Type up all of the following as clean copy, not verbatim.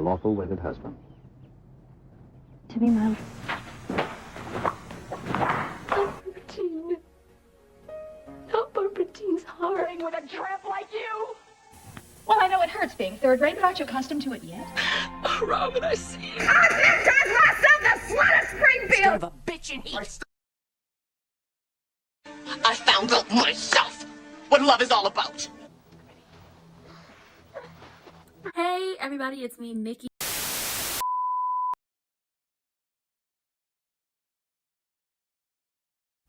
lawful wedded husband. To be my... Barbara not Barbara Jean's heart. With a tramp like you? Well, I know it hurts being third rate, but aren't you accustomed to it yet? Oh, Robin, I see you. I myself the slut of Springfield! Son of a bitch in heat. I found out myself what love is all about. Hey everybody, it's me, Nikki.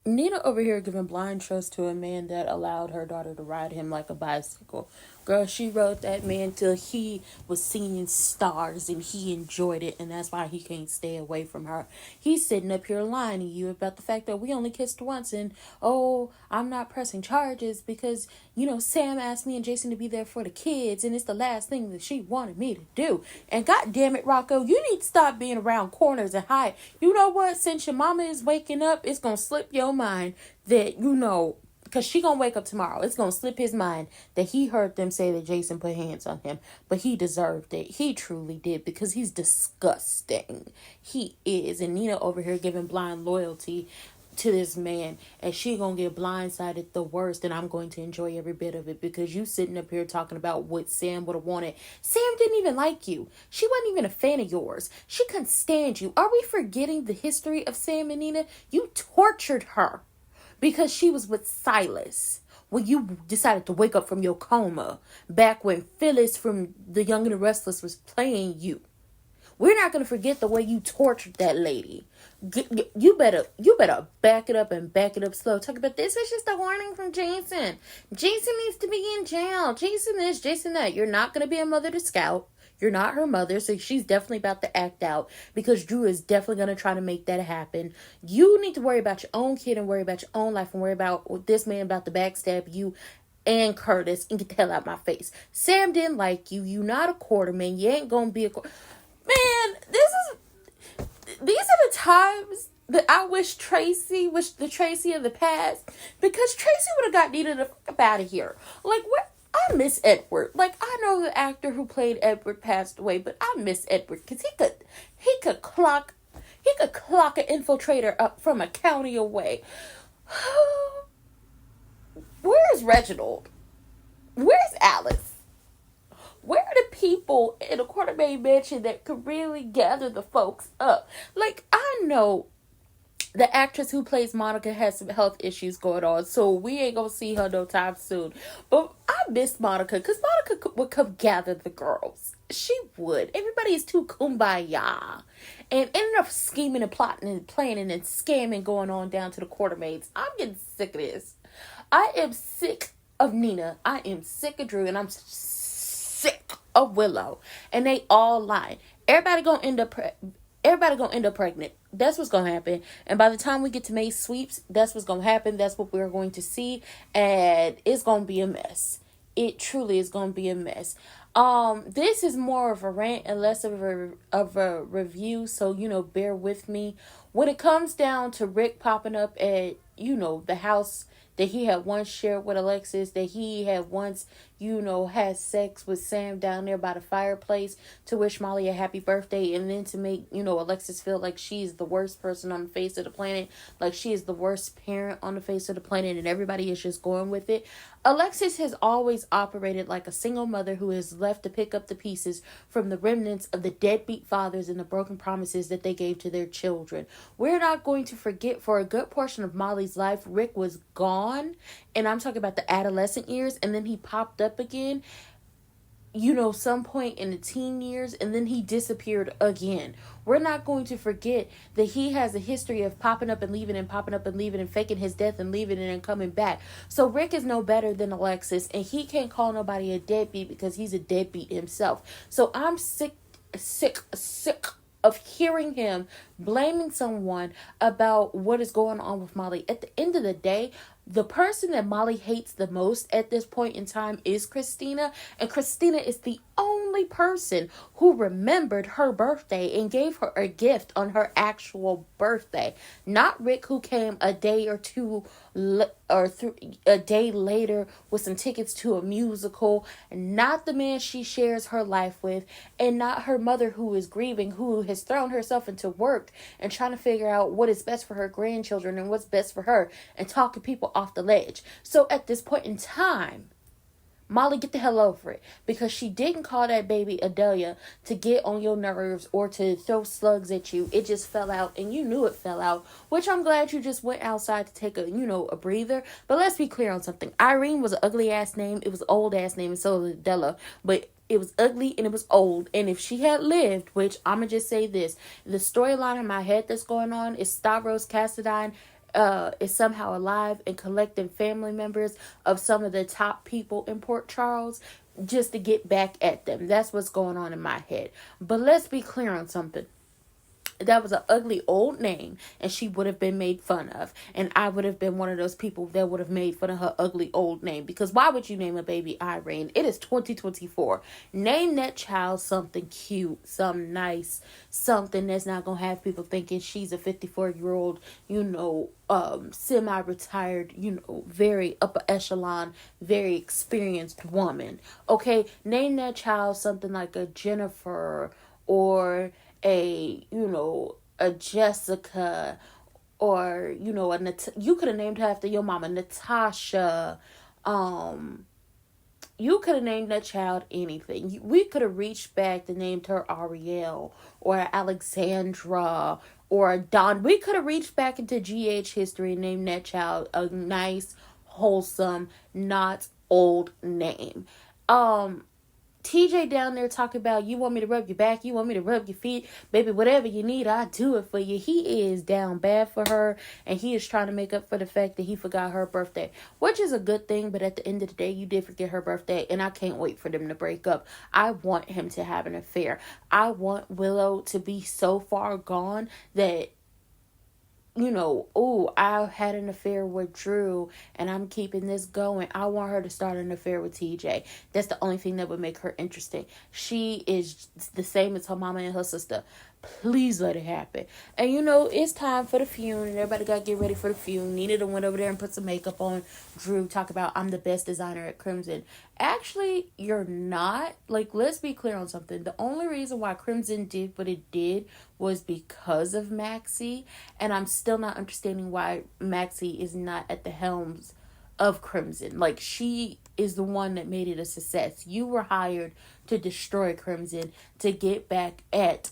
Nina over here giving blind trust to a man that allowed her daughter to ride him like a bicycle. Girl, she rode that man till he was seeing stars and he enjoyed it, and that's why he can't stay away from her. He's sitting up here lying to you about the fact that we only kissed once and, oh, I'm not pressing charges because, you know, Sam asked me and Jason to be there for the kids and it's the last thing that she wanted me to do. And God damn it, Rocco, you need to stop being around corners and hide. You know what? Since your mama is waking up, it's going to slip your mind that, you know, because she gonna wake up tomorrow. It's gonna slip his mind that he heard them say that Jason put hands on him. But he deserved it. He truly did, because he's disgusting. He is. And Nina over here giving blind loyalty to this man. And she gonna get blindsided the worst. And I'm going to enjoy every bit of it, because you sitting up here talking about what Sam would have wanted. Sam didn't even like you. She wasn't even a fan of yours. She couldn't stand you. Are we forgetting the history of Sam and Nina? You tortured her because she was with Silas when you decided to wake up from your coma, back when Phyllis from The Young and the Restless was playing you. We're not going to forget the way you tortured that lady. You better back it up and back it up slow. Talk about this is just a warning from Jason. Jason needs to be in jail. Jason this, Jason that. You're not going to be a mother to Scout. You're not her mother, so she's definitely about to act out, because Drew is definitely going to try to make that happen. You need to worry about your own kid and worry about your own life and worry about this man about to backstab you and Curtis and get the hell out of my face. Sam didn't like you. You not a quarterman. You ain't going to be a man. These are the times that I wish the Tracy of the past, because Tracy would have got Nina the fuck out of here. Like, what? I miss Edward. Like, I know the actor who played Edward passed away, but I miss Edward because he could clock an infiltrator up from a county away. Where's Reginald? Where's Alice? Where are the people in a Quartermain mansion that could really gather the folks up? Like, I know the actress who plays Monica has some health issues going on, so we ain't gonna see her no time soon. But I miss Monica, because Monica would come gather the girls. She would. Everybody is too kumbaya. And ended up scheming and plotting and planning and scamming going on down to the Quartermaids. I'm getting sick of this. I am sick of Nina. I am sick of Drew. And I'm sick of Willow. And they all lying. Everybody gonna end up pregnant. That's what's going to happen. And by the time we get to May sweeps, that's what's going to happen. That's what we're going to see. And it's going to be a mess. It truly is going to be a mess. This is more of a rant and less of a review. So, you know, bear with me. When it comes down to Rick popping up at, you know, the house that he had once shared with Alexis, that he had once, you know, had sex with Sam down there by the fireplace to wish Molly a happy birthday, and then to make, you know, Alexis feel like she's the worst person on the face of the planet, like she is the worst parent on the face of the planet, and everybody is just going with it. Alexis has always operated like a single mother who is left to pick up the pieces from the remnants of the deadbeat fathers and the broken promises that they gave to their children. We're not going to forget, for a good portion of Molly's life, Rick was gone, and I'm talking about the adolescent years, and then he popped up again, you know, some point in the teen years, and then he disappeared again. We're not going to forget that he has a history of popping up and leaving and popping up and leaving and faking his death and leaving and coming back. So Rick is no better than Alexis, and he can't call nobody a deadbeat because he's a deadbeat himself. So I'm sick of hearing him blaming someone about what is going on with Molly. At the end of the day, the person that Molly hates the most at this point in time is Christina. And Christina is the only person who remembered her birthday and gave her a gift on her actual birthday. Not Rick, who came a day or two a day later with some tickets to a musical. Not the man she shares her life with, and not her mother, who is grieving, who has thrown herself into work and trying to figure out what is best for her grandchildren and what's best for her, and talking people off the ledge. So at this point in time, Molly, get the hell over it. Because she didn't call that baby Adelia to get on your nerves or to throw slugs at you. It just fell out, and you knew it fell out. Which I'm glad you just went outside to take a breather. But let's be clear on something. Irene was an ugly ass name. It was an old ass name, and so was Adela. But it was ugly and it was old. And if she had lived, which I'm going to just say this, the storyline in my head that's going on is Stavros Cassadine is somehow alive and collecting family members of some of the top people in Port Charles just to get back at them. That's what's going on in my head. But let's be clear on something. That was an ugly old name, and she would have been made fun of. And I would have been one of those people that would have made fun of her ugly old name. Because why would you name a baby Irene? It is 2024. Name that child something cute, something nice, something that's not going to have people thinking she's a 54-year-old, semi-retired, very upper echelon, very experienced woman. Okay, name that child something like a Jennifer or a Jessica, or you could have named her after your mama, Natasha. You could have named that child anything. We could have reached back and named her Ariel or Alexandra or Don. We could have reached back into GH history and named that child a nice, wholesome, not old name. TJ down there talking about, you want me to rub your back, you want me to rub your feet, baby, whatever you need, I'll do it for you. He is down bad for her, and he is trying to make up for the fact that he forgot her birthday, which is a good thing. But at the end of the day, you did forget her birthday, and I can't wait for them to break up. I want him to have an affair. I want Willow to be so far gone that, I had an affair with Drew and I'm keeping this going. I want her to start an affair with TJ. That's the only thing that would make her interesting. She is the same as her mama and her sister. Please let it happen. And it's time for the feud, and everybody got to get ready for the feud. Nina done went over there and put some makeup on Drew, talk about, I'm the best designer at Crimson. Actually, you're not. Like, let's be clear on something. The only reason why Crimson did what it did was because of Maxie, and I'm still not understanding why Maxie is not at the helms of Crimson. Like, she is the one that made it a success. You were hired to destroy Crimson, to get back at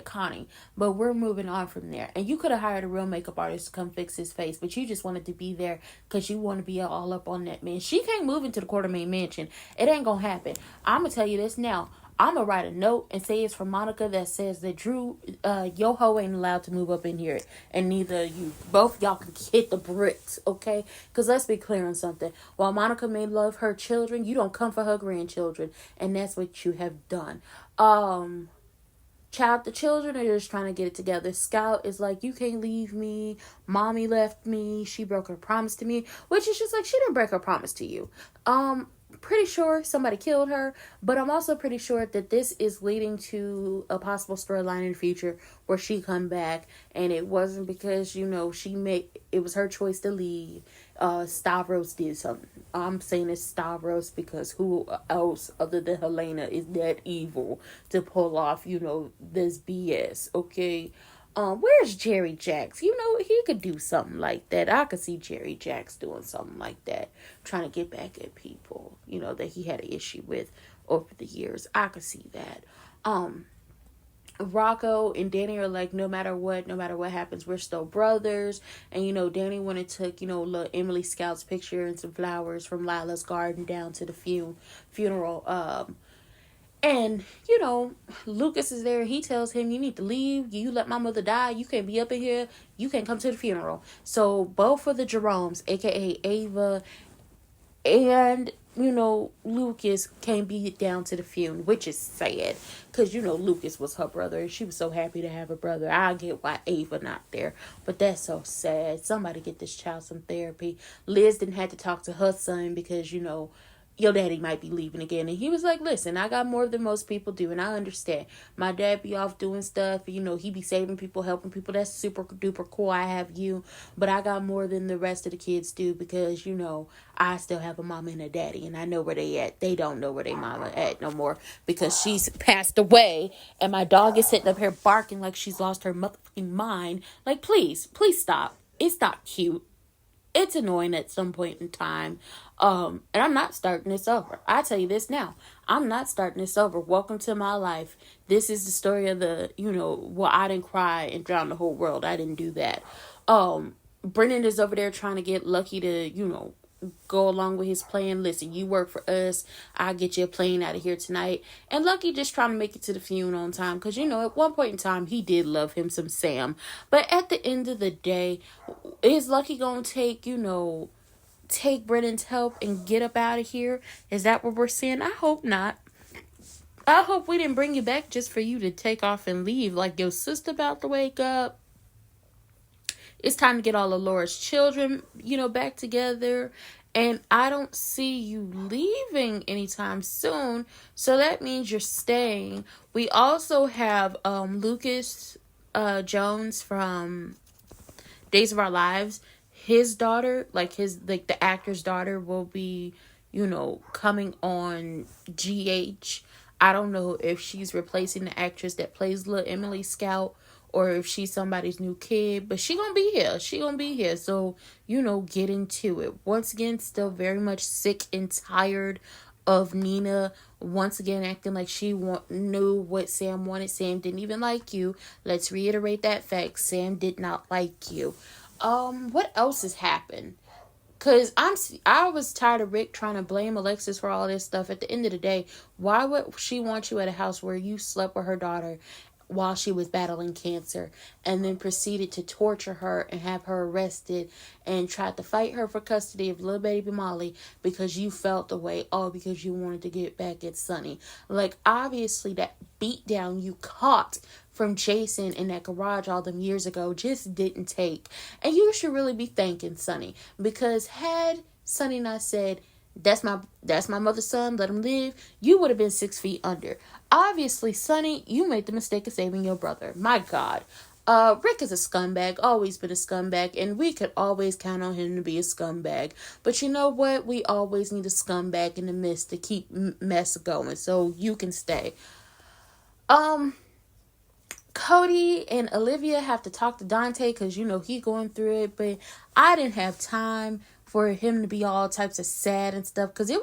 Connie, but we're moving on from there. And you could have hired a real makeup artist to come fix his face, but you just wanted to be there because you want to be all up on that man. She can't move into the Quartermain mansion. It ain't gonna happen. I'm gonna tell you this now. I'm gonna write a note and say it's from Monica that says that Drew, Yoho ain't allowed to move up in here, and neither you. Both y'all can hit the bricks, okay? Because let's be clear on something. While Monica may love her children, you don't come for her grandchildren, and that's what you have done. The children are just trying to get it together. Scout is like, you can't leave me. Mommy left me. She broke her promise to me, which is just like, she didn't break her promise to you. Pretty sure somebody killed her, but I'm also pretty sure that this is leading to a possible storyline in the future where she come back, and it wasn't because it was her choice to leave. Stavros did something. I'm saying it's Stavros because who else other than Helena is that evil to pull off this BS? Okay. Where's Jerry Jacks? He could do something like that. I could see Jerry Jacks doing something like that, trying to get back at people, that he had an issue with over the years. I could see that. Rocco and Danny are like, no matter what happens, we're still brothers. And Danny went and took little Emily Scout's picture and some flowers from Lila's garden down to the funeral. And, Lucas is there. He tells him, you need to leave. You let my mother die. You can't be up in here. You can't come to the funeral. So both of the Jeromes, a.k.a. Ava and, Lucas, can't be down to the funeral, which is sad. Because, Lucas was her brother. And she was so happy to have a brother. I get why Ava not there. But that's so sad. Somebody get this child some therapy. Liz didn't have to talk to her son because, your daddy might be leaving again. And he was like, listen, I got more than most people do, and I understand. My dad be off doing stuff, you know, he be saving people, helping people. That's super duper cool. I have you, but I got more than the rest of the kids do, because, you know, I still have a mama and a daddy, and I know where they at. They don't know where they mama at no more, because she's passed away, and my dog is sitting up here barking like she's lost her motherfucking mind. Like, please stop. It's not cute. It's annoying at some point in time. And I'm not starting this over. I tell you this now. I'm not starting this over. Welcome to my life. This is the story of the, you know, well, I didn't cry and drown the whole world. I didn't do that. Brennan is over there trying to get Lucky to, you know, go along with his plan. Listen, you work for us, I'll get you a plane out of here tonight. And Lucky just trying to make it to the funeral on time, because, you know, at one point in time he did love him some Sam. But at the end of the day, is Lucky gonna take, you know, take Brennan's help and get up out of here? Is that what we're seeing? I hope not. I hope we didn't bring you back just for you to take off and leave. Like, your sister about to wake up. It's time to get all of Laura's children, you know, back together. And I don't see you leaving anytime soon. So that means you're staying. We also have Lucas Jones from Days of Our Lives. His daughter, like the actor's daughter, will be, you know, coming on GH. I don't know if she's replacing the actress that plays little Emily Scout, or if she's somebody's new kid, but she gonna be here. She gonna be here. So, you know, get into it. Once again, still very much sick and tired of Nina once again acting like she knew what Sam wanted. Sam didn't even like you. Let's reiterate that fact. Sam did not like you. What else has happened? Because I was tired of Rick trying to blame Alexis for all this stuff. At the end of the day, why would she want you at a house where you slept with her daughter while she was battling cancer, and then proceeded to torture her and have her arrested and tried to fight her for custody of little baby Molly because you felt the way, because you wanted to get back at Sonny? Like, obviously that beat down you caught from Jason in that garage all them years ago just didn't take. And you should really be thanking Sonny, because had Sonny not said, that's my mother's son, let him live, you would have been 6 feet under. Obviously, Sonny, you made the mistake of saving your brother. My God. Rick is a scumbag, always been a scumbag, and we could always count on him to be a scumbag. But you know what? We always need a scumbag in the midst to keep mess going, so you can stay. Cody and Olivia have to talk to Dante, because, you know, he going through it, but I didn't have time for him to be all types of sad and stuff, because it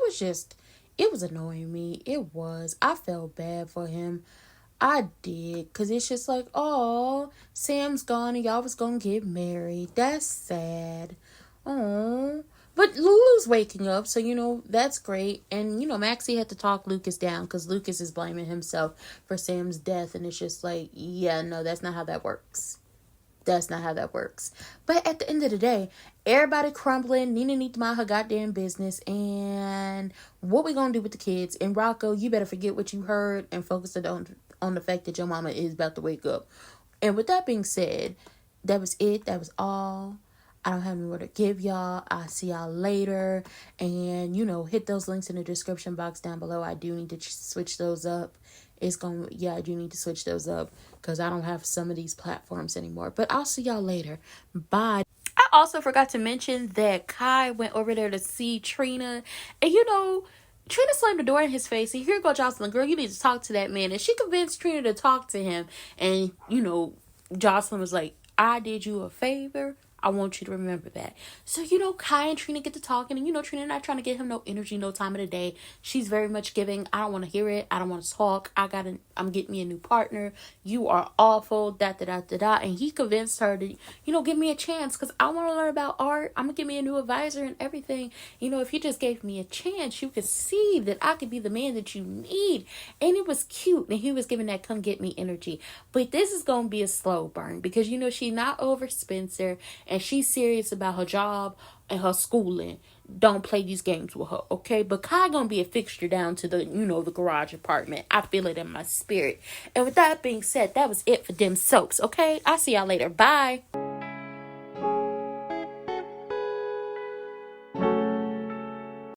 was annoying me. It was. I felt bad for him. I did, because it's just like, oh, Sam's gone and y'all was gonna get married. That's sad. Oh, but Lulu's waking up, so, you know, that's great. And, you know, Maxie had to talk Lucas down, because Lucas is blaming himself for Sam's death, and it's just like, yeah, no, that's not how that works. That's not how that works. But at the end of the day, everybody crumbling. Nina needs to mind her goddamn business. And what we gonna do with the kids? And Rocco, you better forget what you heard and focus it on the fact that your mama is about to wake up. And with that being said, that was it. That was all. I don't have any more to give y'all. I'll see y'all later. And, you know, hit those links in the description box down below. I do need to switch those up. I do need to switch those up, because I don't have some of these platforms anymore. But I'll see y'all later. Bye. I also forgot to mention that Kai went over there to see Trina. And, you know, Trina slammed the door in his face. And here go Jocelyn. Girl, you need to talk to that man. And she convinced Trina to talk to him. And, you know, Jocelyn was like, I did you a favor. I want you to remember that. So, you know, Kai and Trina get to talking, and, you know, Trina not trying to give him no energy, no time of the day. She's very much giving, I don't want to hear it. I don't want to talk. I'm getting me a new partner. You are awful, da-da-da-da-da. And he convinced her to, you know, give me a chance, because I want to learn about art. I'm going to give me a new advisor and everything. You know, if you just gave me a chance, you could see that I could be the man that you need. And it was cute. And he was giving that come get me energy. But this is going to be a slow burn, because, you know, she's not over Spencer, and she's serious about her job and her schooling. Don't play these games with her, okay? But Kai gonna be a fixture down to the, you know, the garage apartment. I feel it in my spirit. And with that being said, that was it for Dem Soaps, okay? I'll see y'all later. Bye.